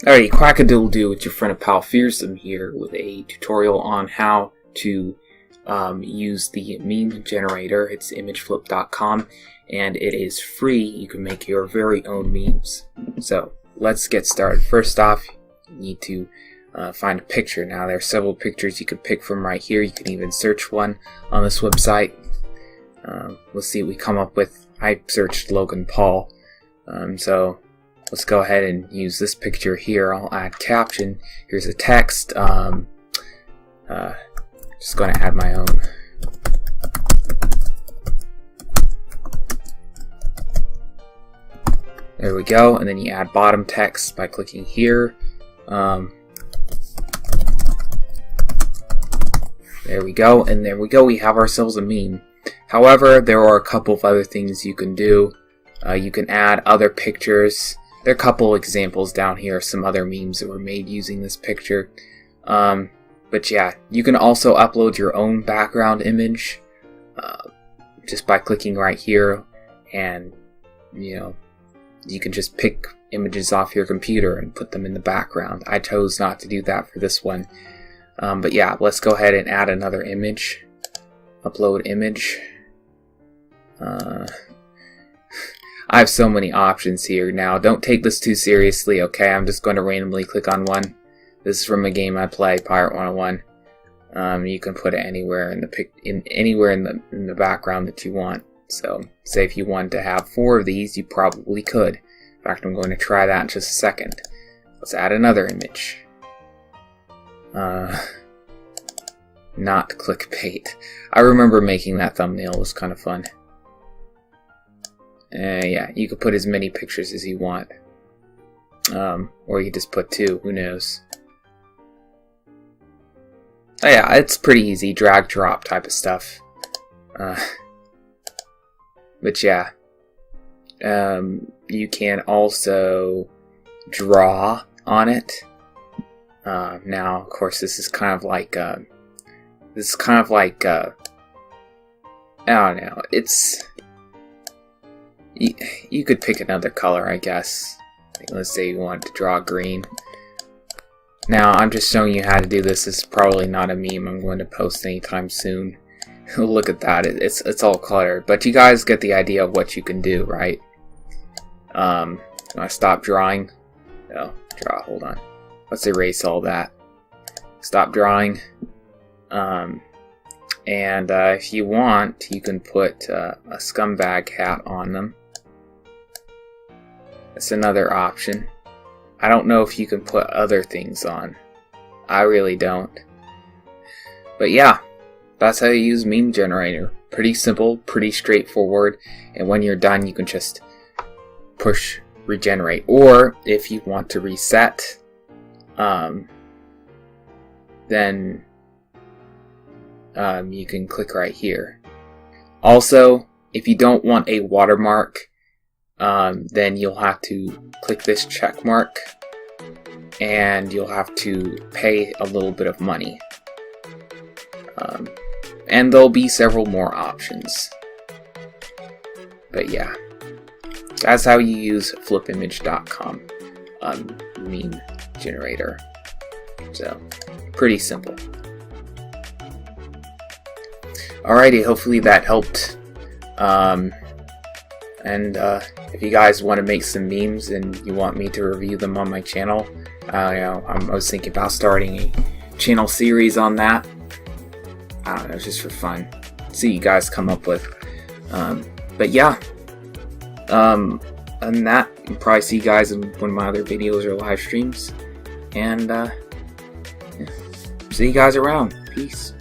Alrighty, quack-a-doodle-doo, it's your friend and pal Fearsome here with a tutorial on how to use the meme generator. It's imageflip.com and it is free. You can make your very own memes. So let's get started. First off, you need to find a picture. Now there are several pictures you can pick from right here. You can even search one on this website. Let's see what we come up with. I searched Logan Paul. So let's go ahead and use this picture here. I'll add caption. Here's a text. Just going to add my own. There we go. And then you add bottom text by clicking here. There we go. And there we go. We have ourselves a meme. However, there are a couple of other things you can do. You can add other pictures. There are a couple examples down here, some other memes that were made using this picture. But yeah, you can also upload your own background image just by clicking right here, and you can just pick images off your computer and put them in the background. I chose not to do that for this one. But yeah, let's go ahead and add another image. Upload image. I have so many options here now. Don't take this too seriously, okay? I'm just going to randomly click on one. This is from a game I play, Pirate101. You can put it anywhere in the background that you want. So, say if you wanted to have 4 of these, you probably could. In fact, I'm going to try that in just a second. Let's add another image. Not clickbait. I remember making that thumbnail. It was kind of fun. Yeah, you could put as many pictures as you want. Or you could just put 2, who knows. Oh yeah, it's pretty easy, drag drop type of stuff. But yeah, you can also draw on it. Now, of course, this is kind of like I don't know. It's you could pick another color, I guess. Let's say you want to draw green. Now, I'm just showing you how to do this. This is probably not a meme I'm going to post anytime soon. Look at that. It's all cluttered. But you guys get the idea of what you can do, right? I stop drawing. Oh, hold on. Let's erase all that. Stop drawing. And if you want, you can put a scumbag hat on them. That's another option. I don't know if you can put other things on. I really don't. But yeah, that's how you use meme generator. Pretty simple, pretty straightforward, and when you're done you can just push regenerate. Or if you want to reset, then you can click right here. Also, if you don't want a watermark, then you'll have to click this check mark and you'll have to pay a little bit of money. And there'll be several more options. But yeah, that's how you use flipimage.com meme generator. So, pretty simple. Alrighty, hopefully that helped. And if you guys want to make some memes and you want me to review them on my channel, I was thinking about starting a channel series on that. I don't know, just for fun. See you guys come up with. But yeah, other than that, I'll probably see you guys in one of my other videos or live streams. And yeah. See you guys around. Peace.